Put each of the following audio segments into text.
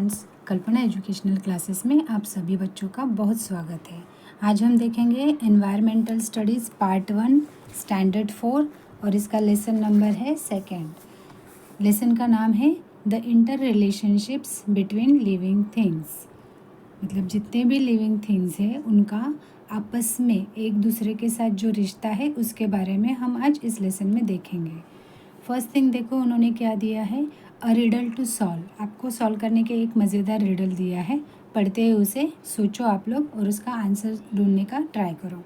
Students, कल्पना educational classes में आप सभी बच्चों का बहुत स्वागत है। आज हम देखेंगे एनवायरमेंटल स्टडीज़ पार्ट 1 स्टैंडर्ड 4 और इसका लेसन नंबर है 2। लेसन का नाम है the inter relationships between living things. मतलब जितने भी लिविंग थिंग्स हैं उनका आपस में एक दूसरे के साथ जो रिश्ता है उसके बारे में हम आज इस लेसन में देखेंगे। फर्स्ट थिंग देखो उन्होंने क्या दिया है, अ रिडल टू सॉल्व। आपको सॉल्व करने के एक मज़ेदार रिडल दिया है, पढ़ते हुए उसे सोचो आप लोग और उसका आंसर ढूंढने का ट्राई करो।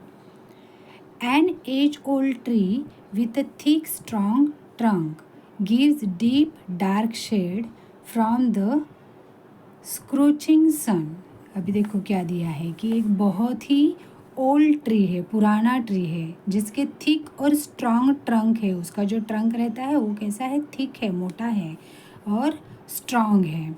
An age old tree with a thick strong trunk gives deep dark shade from the scorching sun. अभी देखो क्या दिया है कि एक बहुत ही ओल्ड ट्री है, पुराना ट्री है, जिसके थिक और स्ट्रॉन्ग ट्रंक है। उसका जो ट्रंक रहता है वो कैसा है, थिक है, मोटा है और स्ट्रॉन्ग है।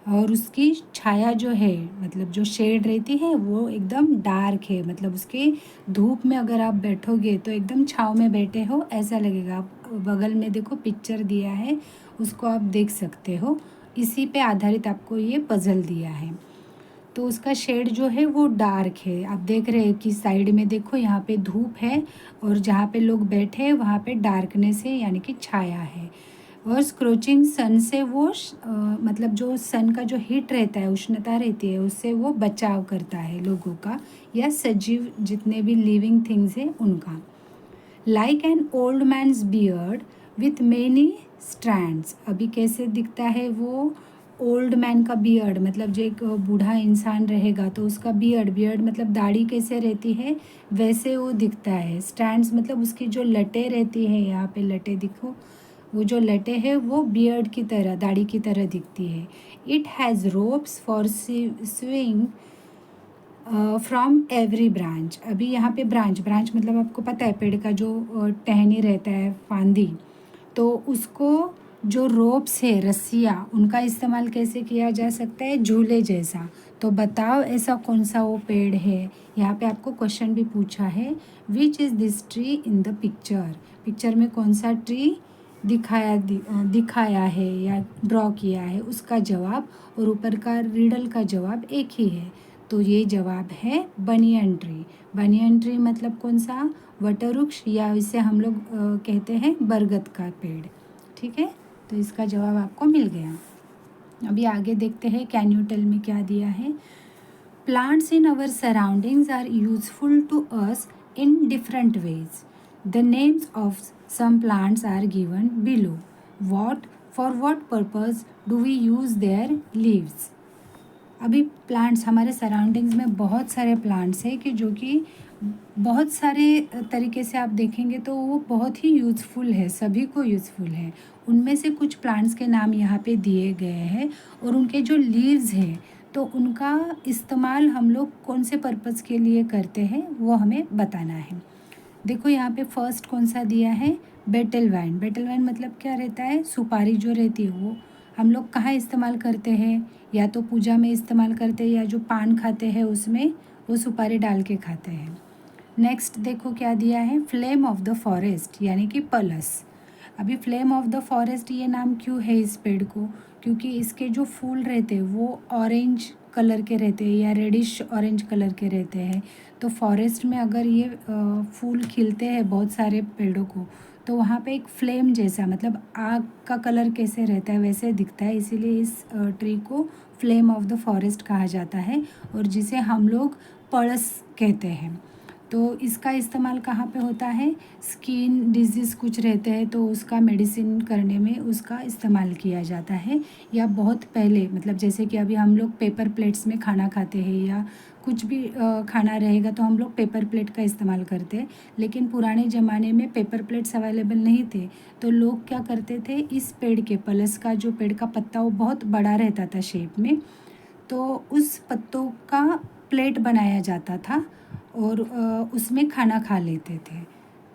और उसकी छाया जो है, मतलब जो शेड रहती है वो एकदम डार्क है। मतलब उसके धूप में अगर आप बैठोगे तो एकदम छाँव में बैठे हो ऐसा लगेगा। आप बगल में देखो पिक्चर दिया है, उसको आप देख सकते हो। इसी पे आधारित आपको ये पज़ल दिया है। तो उसका शेड जो है वो डार्क है। आप देख रहे हैं कि साइड में देखो यहाँ पे धूप है और जहाँ पे लोग बैठे हैं वहाँ पे डार्कनेस है, यानी कि छाया है। और स्क्रोचिंग सन से वो मतलब जो सन का जो हीट रहता है, उष्णता रहती है, उससे वो बचाव करता है लोगों का या सजीव जितने भी लिविंग थिंग्स हैं उनका। Like an old man's beard with many strands. अभी कैसे दिखता है वो ओल्ड मैन का बियर्ड, मतलब जो एक बूढ़ा इंसान रहेगा तो उसका बियर्ड मतलब दाढ़ी कैसे रहती है वैसे वो दिखता है। स्ट्रैंड्स मतलब उसकी जो लटें रहती है, यहाँ पे लटें दिखो, वो जो लटें है वो बियर्ड की तरह, दाढ़ी की तरह दिखती है। It has ropes for swing from every branch. अभी यहाँ पे ब्रांच मतलब आपको पता है पेड़ का जो टहनी रहता है, फांदी, तो उसको जो रोप्स है, रस्सियाँ, उनका इस्तेमाल कैसे किया जा सकता है, झूले जैसा। तो बताओ ऐसा कौन सा वो पेड़ है। यहाँ पे आपको क्वेश्चन भी पूछा है, which is this tree in the picture. Picture में कौन सा ट्री दिखाया है या ड्रॉ किया है, उसका जवाब और ऊपर का रिडल का जवाब एक ही है। तो ये जवाब है बनियन ट्री। बनियन ट्री मतलब कौन सा, वटवृक्ष, या इसे हम लोग कहते हैं बरगद का पेड़। ठीक है, तो इसका जवाब आपको मिल गया। अभी आगे देखते हैं, कैन यू टेल मी क्या दिया है। Plants in our surroundings are useful to us in different ways. The names of some plants are given below. For what purpose do we use their leaves. अभी plants, हमारे surroundings में बहुत सारे plants हैं कि जो कि बहुत सारे तरीके से आप देखेंगे तो वो बहुत ही यूज़फुल है, सभी को यूज़फुल है। उनमें से कुछ प्लांट्स के नाम यहाँ पे दिए गए हैं और उनके जो लीव्स हैं तो उनका इस्तेमाल हम लोग कौन से पर्पज़ के लिए करते हैं वो हमें बताना है। देखो यहाँ पे फर्स्ट कौन सा दिया है, बेटल वाइन। बेटल वाइन मतलब क्या रहता है, सुपारी जो रहती है वो हम लोग कहाँ इस्तेमाल करते हैं, या तो पूजा में इस्तेमाल करते हैं या जो पान खाते हैं उसमें वो सुपारी डाल के खाते हैं। नेक्स्ट देखो क्या दिया है, फ्लेम ऑफ द फॉरेस्ट, यानी कि पलस। अभी फ्लेम ऑफ द फॉरेस्ट ये नाम क्यों है इस पेड़ को, क्योंकि इसके जो फूल रहते हैं वो ऑरेंज कलर के रहते हैं या रेडिश ऑरेंज कलर के रहते हैं। तो फॉरेस्ट में अगर ये फूल खिलते हैं बहुत सारे पेड़ों को, तो वहाँ पे एक फ्लेम जैसा, मतलब आग का कलर कैसे रहता है वैसे दिखता है, इसीलिए इस ट्री को फ्लेम ऑफ द फॉरेस्ट कहा जाता है और जिसे हम लोग पळस कहते हैं। तो इसका इस्तेमाल कहाँ पे होता है, स्किन डिजीज़ कुछ रहते हैं तो उसका मेडिसिन करने में उसका इस्तेमाल किया जाता है। या बहुत पहले, मतलब जैसे कि अभी हम लोग पेपर प्लेट्स में खाना खाते हैं या कुछ भी खाना रहेगा तो हम लोग पेपर प्लेट का इस्तेमाल करते हैं। लेकिन पुराने ज़माने में पेपर प्लेट्स अवेलेबल नहीं थे, तो लोग क्या करते थे, इस पेड़ के, पलस का जो पेड़ का पत्ता वो बहुत बड़ा रहता था शेप में, तो उस पत्तों का प्लेट बनाया जाता था और उसमें खाना खा लेते थे।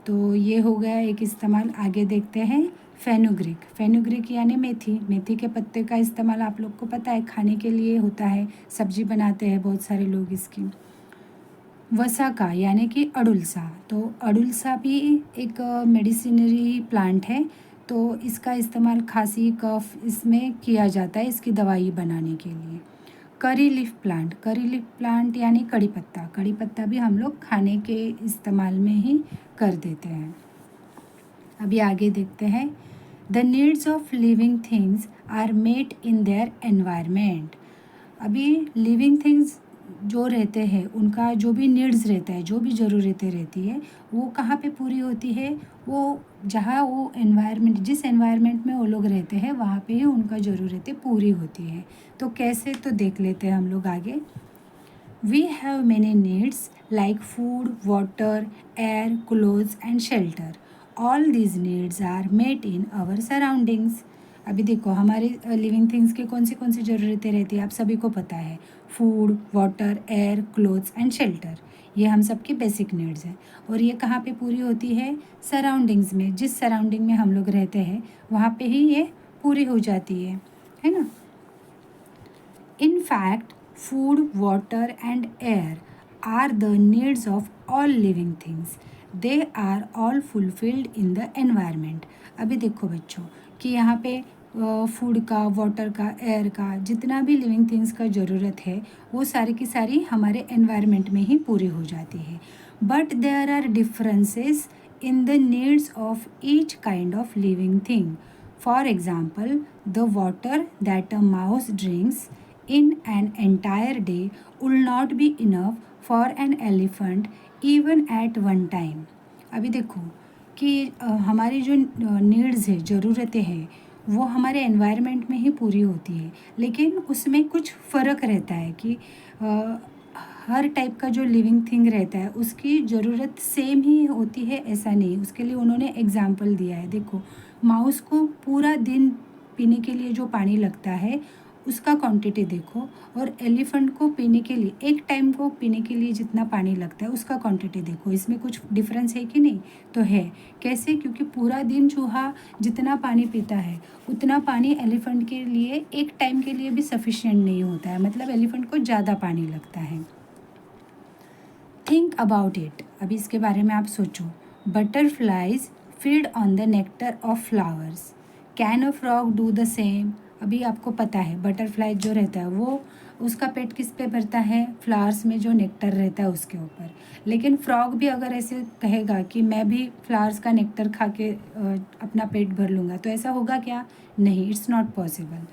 तो ये हो गया एक इस्तेमाल। आगे देखते हैं, फेनुग्रीक। फेनुग्रीक यानी मेथी। मेथी के पत्ते का इस्तेमाल आप लोग को पता है, खाने के लिए होता है, सब्जी बनाते हैं बहुत सारे लोग इसकी। वसाका यानी कि अड़ुलसा। तो अड़ुलसा भी एक मेडिसिनरी प्लांट है। तो इसका इस्तेमाल खांसी कफ इसमें किया जाता है इसकी दवाई बनाने के लिए। करी लीफ प्लांट यानी कड़ी पत्ता भी हम लोग खाने के इस्तेमाल में ही कर देते हैं। अभी आगे देखते हैं। The needs of living things are met in their environment. अभी लिविंग थिंग्स जो रहते हैं उनका जो भी नीड्स रहता है, जो भी ज़रूरतें रहती है, वो कहाँ पे पूरी होती है? वो जहाँ वो एनवायरनमेंट, जिस एनवायरनमेंट में वो लोग रहते हैं वहाँ पे ही उनका ज़रूरतें पूरी होती है। तो कैसे, तो देख लेते हैं हम लोग आगे। We have many needs like food, water, air, clothes and shelter. All these needs are met in our surroundings. अभी देखो हमारे लिविंग थिंग्स की कौन सी ज़रूरतें रहती है आप सभी को पता है। Food, water, air, clothes and shelter, ये हम सब की बेसिक नीड्स हैं। और ये कहाँ पे पूरी होती है? सराउंडिंग्स में। जिस सराउंडिंग में हम लोग रहते हैं वहाँ पे ही ये पूरी हो जाती है ना। In fact, food, water and air are the needs of all living things. They are all fulfilled in the environment. अभी देखो बच्चों कि यहाँ पे फूड का, वाटर का, एयर का, जितना भी लिविंग थिंग्स का ज़रूरत है वो सारी की सारी हमारे एनवायरनमेंट में ही पूरी हो जाती है। But there are differences in the needs of each kind of living thing. For example, the water that a mouse drinks in an entire day will not be enough for an elephant even at one time. अभी देखो कि हमारी जो needs है, ज़रूरतें हैं, वो हमारे एनवायरनमेंट में ही पूरी होती है, लेकिन उसमें कुछ फ़र्क रहता है कि हर टाइप का जो लिविंग थिंग रहता है उसकी ज़रूरत सेम ही होती है ऐसा नहीं। उसके लिए उन्होंने एग्जाम्पल दिया है। देखो माउस को पूरा दिन पीने के लिए जो पानी लगता है उसका क्वांटिटी देखो, और एलिफेंट को पीने के लिए, एक टाइम को पीने के लिए जितना पानी लगता है उसका क्वांटिटी देखो। इसमें कुछ डिफरेंस है कि नहीं? तो है। कैसे? क्योंकि पूरा दिन चूहा जितना पानी पीता है उतना पानी एलिफेंट के लिए एक टाइम के लिए भी सफिशिएंट नहीं होता है, मतलब एलिफेंट को ज़्यादा पानी लगता है। थिंक अबाउट इट, अभी इसके बारे में आप सोचो। Butterflies feed on the nectar of flowers, can a frog do the same? अभी आपको पता है बटरफ्लाई जो रहता है वो उसका पेट किस पे भरता है? फ्लावर्स में जो नेक्टर रहता है उसके ऊपर। लेकिन फ्रॉग भी अगर ऐसे कहेगा कि मैं भी फ्लावर्स का नेक्टर खा के अपना पेट भर लूँगा, तो ऐसा होगा क्या? नहीं, it's not possible.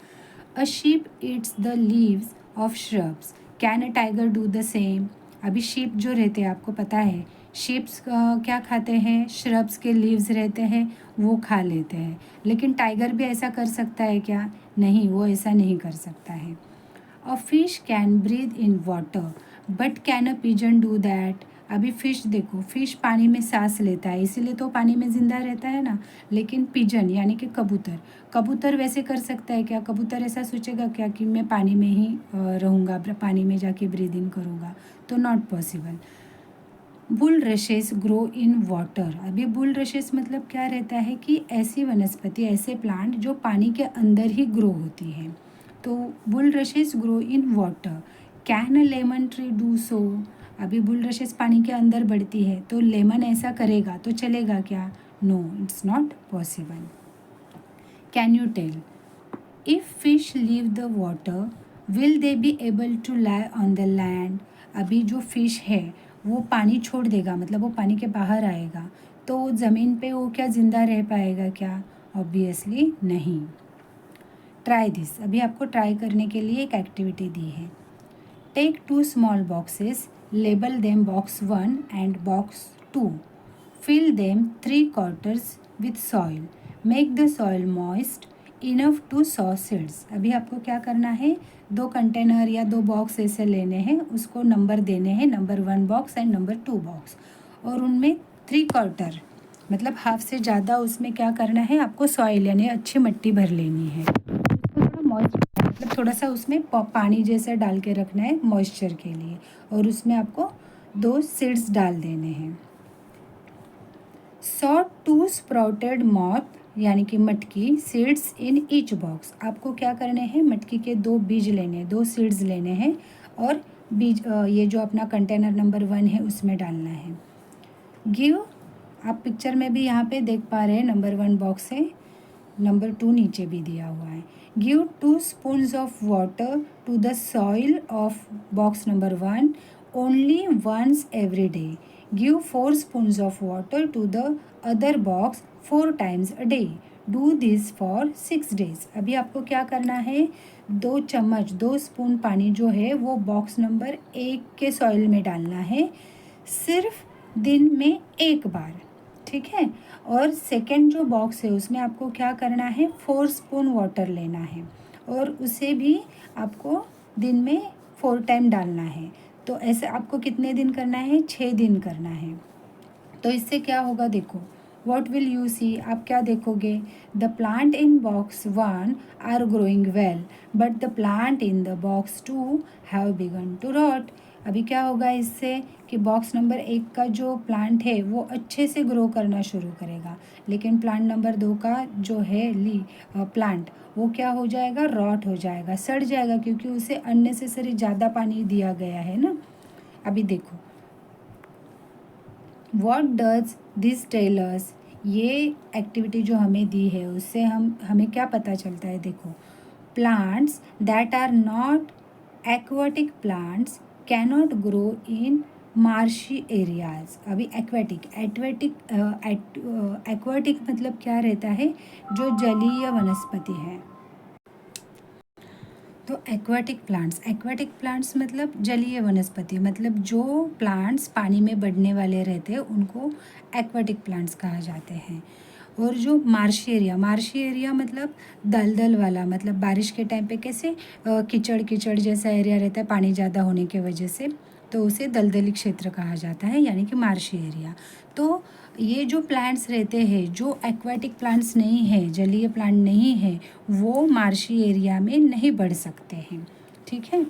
A sheep eats the leaves of shrubs, can a tiger do the same? अभी शीप जो रहते हैं आपको पता है शीप्स क्या खाते हैं? श्रब्स के लीव्स रहते हैं वो खा लेते हैं। लेकिन टाइगर भी ऐसा कर सकता है क्या? नहीं, वो ऐसा नहीं कर सकता है। A fish can breathe in water but can a pigeon do that? अभी फिश देखो, फिश पानी में सांस लेता है इसीलिए तो पानी में ज़िंदा रहता है ना। लेकिन पिजन यानी कि कबूतर वैसे कर सकता है क्या? कबूतर ऐसा सोचेगा क्या कि मैं पानी में ही रहूँगा, पानी में जाके ब्रीद इन करूँगा? तो not possible. Bull rashes grow in water, अभी बुल रशेस मतलब क्या रहता है कि ऐसी वनस्पति, ऐसे प्लांट जो पानी के अंदर ही ग्रो होती है। तो bull rashes grow in water, can a lemon tree do so? अभी बुल रशेस पानी के अंदर बढ़ती है तो लेमन ऐसा करेगा तो चलेगा क्या? No, it's not possible. Can you tell, if fish leave the water will they be able to lie on the land? अभी जो फिश है वो पानी छोड़ देगा, मतलब वो पानी के बाहर आएगा, तो ज़मीन पे वो क्या ज़िंदा रह पाएगा क्या? ऑब्वियसली नहीं। ट्राई दिस, अभी आपको ट्राई करने के लिए एक एक्टिविटी दी है। Take 2 small boxes, label them box 1 and box 2, fill them 3/4 with soil, make the soil moist enough to sow seeds. अभी आपको क्या करना है? 2 कंटेनर या 2 बॉक्स ऐसे लेने हैं, उसको नंबर देने हैं, number 1 box and number 2 box, और उनमें 3/4 मतलब हाफ से ज़्यादा उसमें क्या करना है आपको? सॉइल यानी अच्छी मिट्टी भर लेनी है। उसको थोड़ा मॉइस्ट, मतलब थोड़ा सा उसमें पानी जैसा डाल के रखना है मॉइस्चर के लिए, और उसमें आपको 2 सीड्स डाल देने हैं। सॉ 2 स्प्राउटेड मॉथ यानी कि मटकी सीड्स इन ईच बॉक्स, आपको क्या करने हैं? मटकी के 2 बीज लेने हैं, 2 सीड्स लेने हैं, और बीज ये जो अपना कंटेनर नंबर 1 है उसमें डालना है। गिव, आप पिक्चर में भी यहाँ पे देख पा रहे हैं नंबर 1 बॉक्स है, नंबर 2 नीचे भी दिया हुआ है। Give 2 spoons of water to the soil of box number 1 only once every day. Give 4 spoons of water to the other box 4 times a day. Do this for 6 days. अभी आपको क्या करना है, 2 चम्मच 2 स्पून पानी जो है वो बॉक्स नंबर 1 के सॉइल में डालना है, सिर्फ दिन में एक बार, ठीक है। और सेकंड जो बॉक्स है उसमें आपको क्या करना है, 4 स्पून वाटर लेना है और उसे भी आपको दिन में 4 टाइम डालना है। तो ऐसे आपको कितने दिन करना है, 6 दिन करना है। तो इससे क्या होगा देखो, वॉट विल यू सी, आप क्या देखोगे, the plant in box 1 are growing well but the plant in the box 2 have begun to rot. अभी क्या होगा इससे कि बॉक्स नंबर 1 का जो प्लांट है वो अच्छे से ग्रो करना शुरू करेगा, लेकिन प्लांट नंबर 2 का जो है प्लांट वो क्या हो जाएगा, रॉट हो जाएगा, सड़ जाएगा, क्योंकि उसे अननेसेसरी ज़्यादा पानी दिया गया है ना। अभी देखो what does this tell us, ये एक्टिविटी जो हमें दी है उससे हमें क्या पता चलता है, देखो plants that are not aquatic plants cannot grow in marshy areas. अभी एक्वाटिक मतलब क्या रहता है, जो जलीय वनस्पति है। तो एक्वाटिक प्लांट्स मतलब जलीय वनस्पति, मतलब जो प्लांट्स पानी में बढ़ने वाले रहते हैं उनको एक्वाटिक प्लांट्स कहा जाते हैं। और जो मार्शी एरिया मतलब दलदल वाला, मतलब बारिश के टाइम पे कैसे कीचड़ कीचड़ जैसा एरिया रहता है पानी ज़्यादा होने की वजह से, तो उसे दलदली क्षेत्र कहा जाता है, यानी कि मार्शी एरिया। तो ये जो प्लांट्स रहते हैं जो एक्वाटिक प्लांट्स नहीं है, जलीय प्लांट नहीं है, वो मार्शी एरिया में नहीं बढ़ सकते हैं, ठीक है।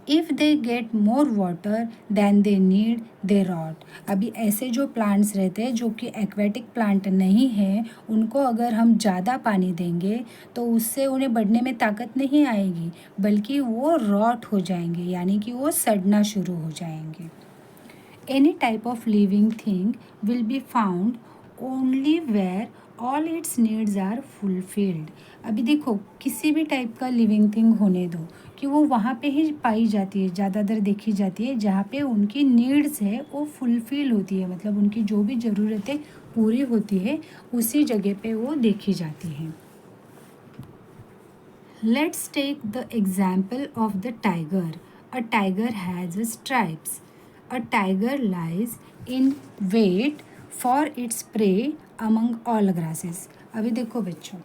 If they get more water then they need they rot. अभी ऐसे जो प्लांट्स रहते हैं जो कि एक्वेटिक प्लांट नहीं है, उनको अगर हम ज़्यादा पानी देंगे तो उससे उन्हें बढ़ने में ताकत नहीं आएगी, बल्कि वो रॉट हो जाएंगे, यानी कि वो सड़ना शुरू हो जाएंगे। Any type of living thing will be found only where all its needs are fulfilled। अभी देखो किसी भी टाइप का लिविंग थिंग होने दो कि वो वहाँ पे ही पाई जाती है, ज़्यादातर देखी जाती है जहाँ पे उनकी नीड्स है वो फुलफिल होती है, मतलब उनकी जो भी ज़रूरतें पूरी होती है उसी जगह पे वो देखी जाती हैं। Let's take the example of the tiger. A tiger has stripes. A tiger lies in wait for its prey among all grasses. अभी देखो बच्चों,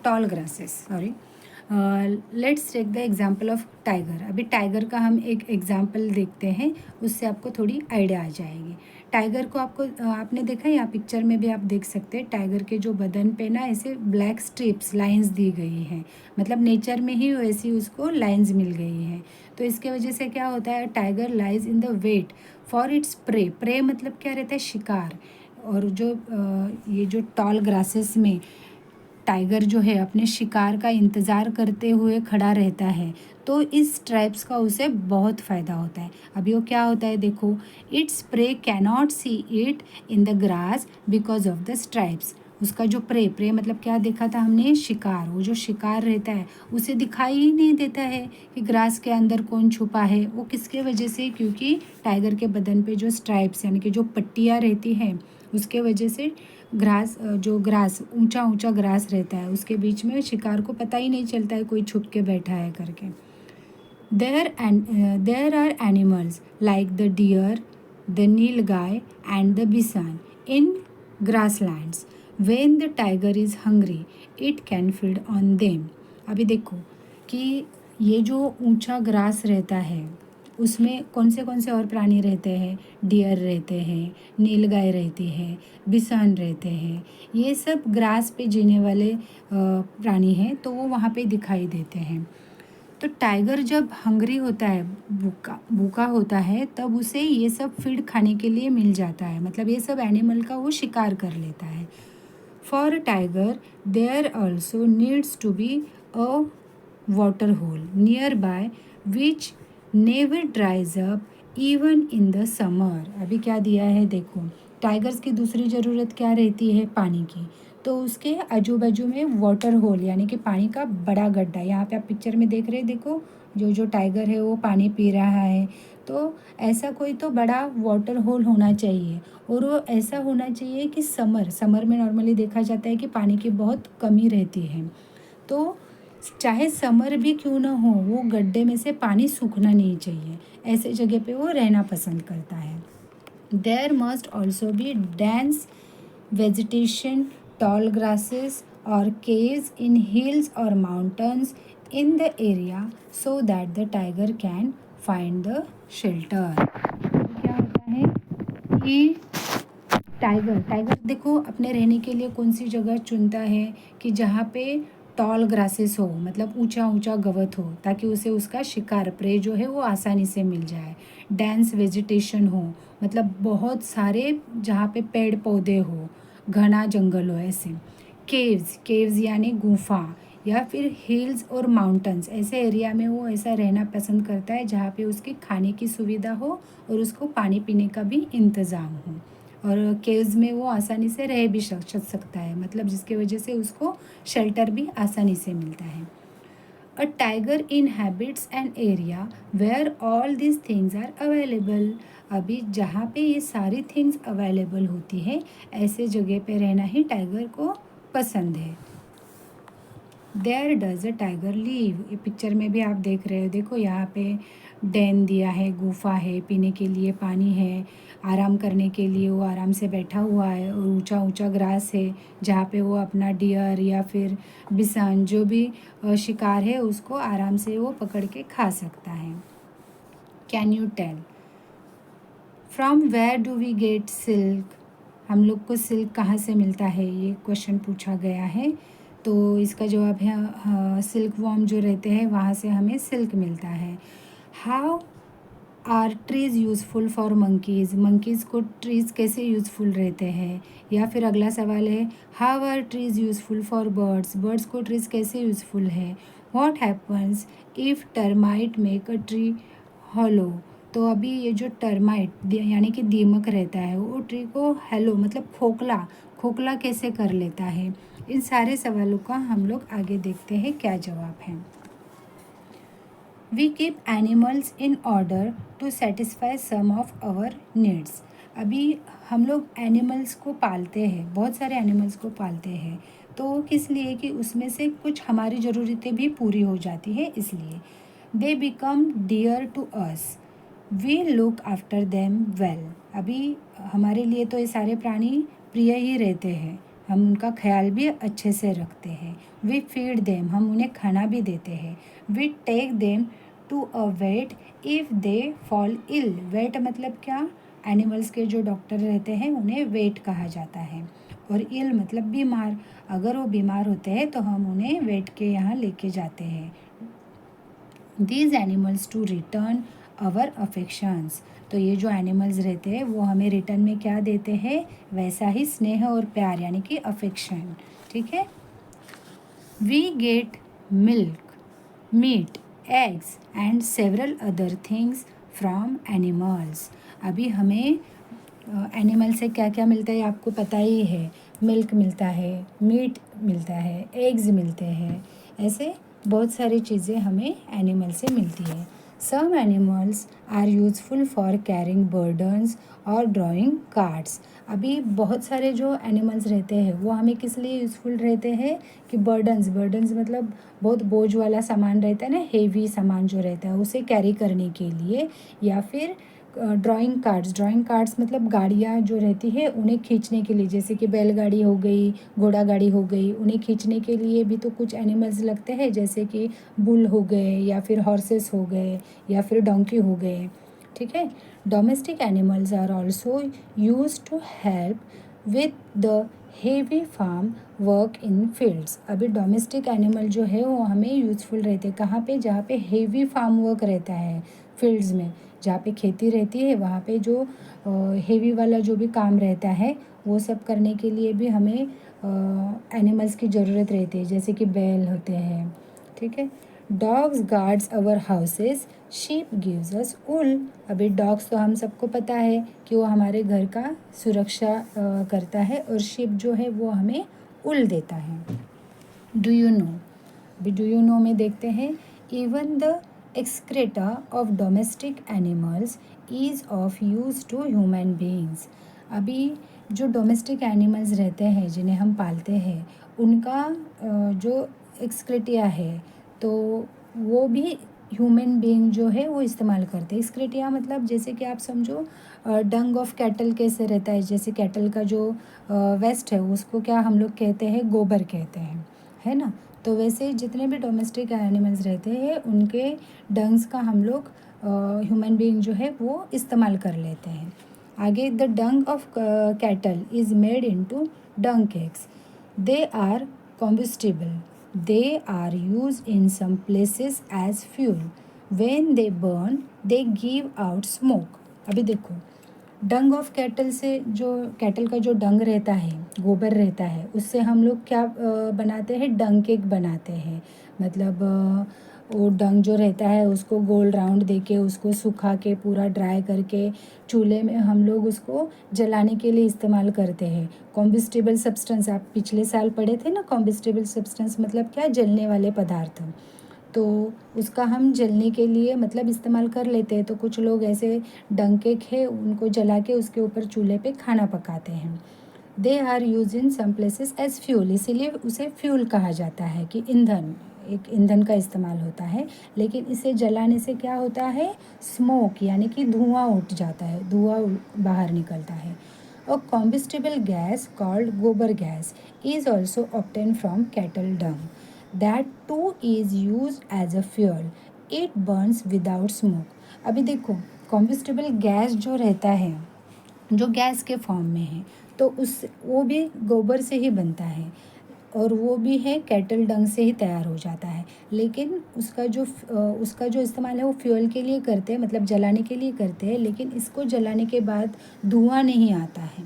tall grasses, sorry. Let's take the example of tiger. अभी tiger का हम एक example देखते हैं, उससे आपको थोड़ी आइडिया आ जाएगी। टाइगर को आपने देखा, यहाँ पिक्चर में भी आप देख सकते हैं, टाइगर के जो बदन पे ना ऐसे ब्लैक स्ट्रिप्स लाइंस दी गई हैं, मतलब नेचर में ही वैसी उसको लाइंस मिल गई हैं। तो इसके वजह से क्या होता है, tiger lies in the wait for its prey मतलब क्या रहता है, शिकार। और जो ये जो टॉल ग्रासेस में टाइगर जो है अपने शिकार का इंतज़ार करते हुए खड़ा रहता है, तो इस स्ट्राइप्स का उसे बहुत फ़ायदा होता है। अभी वो क्या होता है देखो, its prey cannot see it in the grass because of the stripes. उसका जो प्रे मतलब क्या देखा था हमने, शिकार। वो जो शिकार रहता है उसे दिखाई ही नहीं देता है कि ग्रास के अंदर कौन छुपा है। वो किसके वजह से, क्योंकि टाइगर के बदन पे जो स्ट्राइप्स यानी कि जो पट्टियाँ रहती हैं उसके वजह से ग्रास ऊंचा ग्रास रहता है, उसके बीच में शिकार को पता ही नहीं चलता है कोई छुप के बैठा है करके। There are animals like the deer, the nilgai and the bison in grasslands. When the tiger is hungry it can feed on them. अभी देखो कि ये जो ऊंचा ग्रास रहता है उसमें कौन से और प्राणी रहते हैं, डियर रहते हैं, नीलगाय रहती है, बिसान रहते हैं। ये सब ग्रास पे जीने वाले प्राणी हैं, तो वो वहाँ पे दिखाई देते हैं। तो टाइगर जब हंग्री होता है, भूखा होता है, तब उसे ये सब फीड खाने के लिए मिल जाता है, मतलब ये सब एनिमल का वो शिकार कर लेता है। For a tiger there also needs to be a water hole nearby which never dries up even in the summer. अभी क्या दिया है देखो, टाइगर्स की दूसरी ज़रूरत क्या रहती है, पानी की। तो उसके आजू बाजू में वाटर होल यानी कि पानी का बड़ा गड्ढा, यहाँ पे आप पिक्चर में देख रहे हैं, देखो जो टाइगर है वो पानी पी रहा है। तो ऐसा कोई तो बड़ा वाटर होल होना चाहिए, और वो ऐसा होना चाहिए कि समर में नॉर्मली देखा जाता है कि पानी की बहुत कमी रहती है। तो चाहे समर भी क्यों ना हो, वो गड्ढे में से पानी सूखना नहीं चाहिए, ऐसे जगह पे वो रहना पसंद करता है। There must also be dense vegetation, tall grasses or caves in hills or mountains in the area so that the tiger can find the shelter। क्या होता है कि टाइगर देखो अपने रहने के लिए कौन सी जगह चुनता है कि जहाँ पे टॉल ग्रासेस हो, मतलब ऊंचा ऊंचा गवत हो, ताकि उसे उसका शिकार प्रे जो है वो आसानी से मिल जाए। डेंस वेजिटेशन हो, मतलब बहुत सारे जहाँ पे पेड़ पौधे हो, घना जंगल हो ऐसे। केव्स यानी गुफा, या फिर हिल्स और माउंटेन्स, ऐसे एरिया में वो ऐसा रहना पसंद करता है जहाँ पे उसकी खाने की सुविधा हो और उसको पानी पीने का भी इंतज़ाम हो। और केव्स में वो आसानी से रह भी सकता है, मतलब जिसकी वजह से उसको शेल्टर भी आसानी से मिलता है। A tiger inhabits an area where all this things are available. अभी जहाँ पे ये सारी थिंग्स अवेलेबल होती है, ऐसे जगह पे रहना ही टाइगर को पसंद है। There does a tiger live, ये पिक्चर में भी आप देख रहे हो, देखो यहाँ पे डैन दिया है, गुफा है, पीने के लिए पानी है, आराम करने के लिए वो आराम से बैठा हुआ है, और ऊंचा ऊंचा ग्रास है जहाँ पे वो अपना डियर या फिर बिसान जो भी शिकार है उसको आराम से वो पकड़ के खा सकता है। Can you tell from where do we get silk, हम लोग को सिल्क कहाँ से मिलता है, ये क्वेश्चन पूछा गया है। तो इसका जवाब है सिल्क वॉर्म जो रहते हैं वहाँ से हमें सिल्क मिलता है। How are trees useful for monkeys को ट्रीज़ कैसे यूज़फुल रहते हैं। या फिर अगला सवाल है how are trees useful for birds को ट्रीज़ कैसे यूज़फुल है। What happens if termite make a tree hollow, तो अभी ये जो टर्माइट यानी कि दीमक रहता है वो ट्री को हेलो मतलब खोखला कैसे कर लेता है। इन सारे सवालों का हम लोग आगे देखते हैं क्या जवाब है। We keep animals in order to satisfy some of our needs. अभी हम लोग एनिमल्स को पालते हैं, बहुत सारे एनिमल्स को पालते हैं, तो किस लिए कि उसमें से कुछ हमारी ज़रूरतें भी पूरी हो जाती है, इसलिए they become dear to us, we look after them well. अभी हमारे लिए तो ये सारे प्राणी प्रिय ही रहते हैं, हम उनका ख्याल भी अच्छे से रखते हैं। वी फीड देम, हम उन्हें खाना भी देते हैं। We take them to a vet if they fall ill, vet मतलब क्या, एनिमल्स के जो डॉक्टर रहते हैं उन्हें वेट कहा जाता है, और इल मतलब बीमार, अगर वो बीमार होते हैं तो हम उन्हें वेट के यहाँ लेके जाते हैं। These animals to return our affections, तो ये जो एनिमल्स रहते हैं वो हमें रिटर्न में क्या देते हैं, वैसा ही स्नेह और प्यार यानी कि अफेक्शन, ठीक है। We get milk, meat, eggs and several other things from animals. अभी हमें एनिमल से क्या क्या मिलता है आपको पता ही है, मिल्क मिलता है, मीट मिलता है, एग्स मिलते हैं, ऐसे बहुत सारी चीज़ें हमें एनिमल से मिलती है। Some animals are useful for carrying burdens और ड्राइंग कार्ड्स। अभी बहुत सारे जो एनिमल्स रहते हैं वो हमें किस लिए यूज़फुल रहते हैं कि बर्डन्स मतलब बहुत बोझ वाला सामान रहता है ना, हेवी सामान जो रहता है उसे कैरी करने के लिए, या फिर ड्राइंग कार्ड्स मतलब गाड़ियाँ जो रहती है उन्हें खींचने के लिए, जैसे कि बैलगाड़ी हो गई, घोड़ा गाड़ी हो गई, उन्हें खींचने के लिए भी तो कुछ एनिमल्स लगते हैं, जैसे कि बुल हो गए या फिर हॉर्सेस हो गए या फिर डोंकी हो गए, ठीक है। Domestic animals are also use to help with the heavy farm work in fields. अभी डोमेस्टिक एनिमल जो है वो हमें यूज़फुल रहते हैं कहाँ पे, जहाँ पे हेवी फार्म वर्क रहता है, फील्ड्स में जहाँ पे खेती रहती है वहाँ पे जो हेवी वाला जो भी काम रहता है वो सब करने के लिए भी हमें एनिमल्स की ज़रूरत रहती है, जैसे कि बैल होते हैं, ठीक है। डॉग्स गार्ड्स अवर हाउसेस, शीप गिव्स अस ऊल। अभी डॉग्स तो हम सबको पता है कि वो हमारे घर का सुरक्षा करता है, और शीप जो है वो हमें उल देता है। डू यू नो, अभी डू यू नो में देखते हैं, even the excreta of domestic animals is of use to human beings. अभी जो डोमेस्टिक एनिमल्स रहते हैं जिन्हें हम पालते हैं, उनका जो एक्सक्रेटिया है तो वो भी ह्यूमन बीइंग जो है वो इस्तेमाल करते हैं। एक्सक्रेटिया मतलब जैसे कि आप समझो डंग ऑफ कैटल कैसे रहता है, जैसे कैटल का जो वेस्ट है उसको क्या हम लोग कहते हैं, गोबर कहते हैं, है ना। तो वैसे जितने भी डोमेस्टिक एनिमल्स रहते हैं उनके डंग्स का हम लोग ह्यूमन बीइंग जो है वो इस्तेमाल कर लेते हैं। आगे, the dung of cattle is made into dung cakes, they are combustible, they are used in some places as fuel, when they burn they give out smoke। अभी देखो, डंग ऑफ कैटल से, जो कैटल का जो डंग रहता है, गोबर रहता है, उससे हम लोग क्या बनाते हैं, डंग केक बनाते हैं। मतलब वो डंग जो रहता है उसको गोल राउंड देके उसको सुखा के पूरा ड्राई करके चूल्हे में हम लोग उसको जलाने के लिए इस्तेमाल करते हैं। कॉम्बिस्टिबल सब्सटेंस आप पिछले साल पढ़े थे ना, कॉम्बिस्टिबल सब्सटेंस मतलब क्या, जलने वाले पदार्थ। तो उसका हम जलने के लिए मतलब इस्तेमाल कर लेते हैं। तो कुछ लोग ऐसे डंग केक है उनको जला के उसके ऊपर चूल्हे पे खाना पकाते हैं। They are use in some places as fuel, इसीलिए उसे फ्यूल कहा जाता है कि ईंधन, एक ईंधन का इस्तेमाल होता है। लेकिन इसे जलाने से क्या होता है, स्मोक यानी कि धुआं उठ जाता है, धुआं बाहर निकलता है। और combustible gas called gobar gas is also obtain from cattle dung, that too is use as a fuel, it burns without smoke. अभी देखो, कॉम्बिस्टिबल गैस जो रहता है, जो गैस के फॉर्म में है, तो उस वो भी गोबर से ही बनता है और वो भी है कैटल डंग से ही तैयार हो जाता है। लेकिन उसका जो इस्तेमाल है वो फ्यूल के लिए करते हैं, मतलब जलाने के लिए करते हैं, लेकिन इसको जलाने के बाद धुआं नहीं आता है।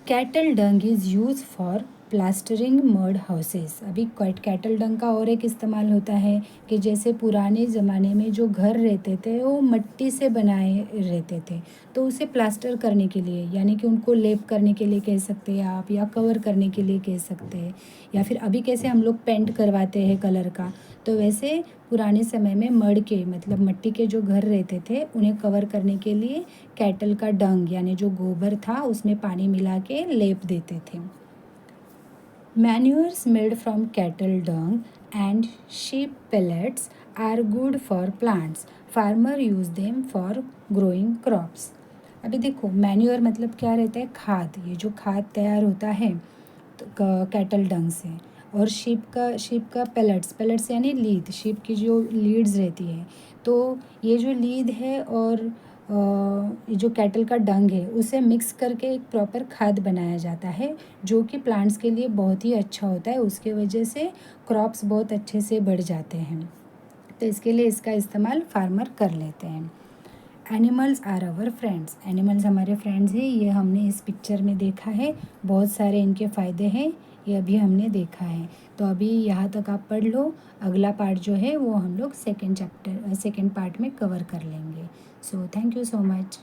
Cattle Dang is use for plastering mud houses. अभी कैटल डंग का और एक इस्तेमाल होता है कि जैसे पुराने ज़माने में जो घर रहते थे वो मिट्टी से बनाए रहते थे, तो उसे प्लास्टर करने के लिए, यानी कि उनको लेप करने के लिए कह सकते हैं आप, या कवर करने के लिए कह सकते हैं, या फिर अभी कैसे हम लोग पेंट करवाते हैं कलर का, तो वैसे पुराने समय में मड के मतलब मिट्टी के जो घर रहते थे उन्हें कवर करने के लिए कैटल का डंग यानी जो गोबर था उसमें पानी मिला के लेप देते थे। Manures made from cattle dung and sheep pellets are good for plants, farmer use them for growing crops. अभी देखो, मैन्यूर मतलब क्या रहता है, खाद। ये जो खाद तैयार होता है तो कैटल डंग से, और शीप का पेलेट्स यानी लीद, शीप की जो लीड्स रहती है, तो ये जो लीद है और ये जो कैटल का डंग है उसे मिक्स करके एक प्रॉपर खाद बनाया जाता है, जो कि प्लांट्स के लिए बहुत ही अच्छा होता है। उसके वजह से क्रॉप्स बहुत अच्छे से बढ़ जाते हैं, तो इसके लिए इसका इस्तेमाल फार्मर कर लेते हैं। Animals are our friends, animals हमारे फ्रेंड्स हैं, ये हमने इस पिक्चर में देखा है। बहुत सारे इनके फ़ायदे हैं, ये अभी हमने देखा है। तो अभी यहाँ तक आप पढ़ लो, अगला पार्ट जो है वो हम लोग सेकेंड पार्ट में कवर कर लेंगे। So thank you so much.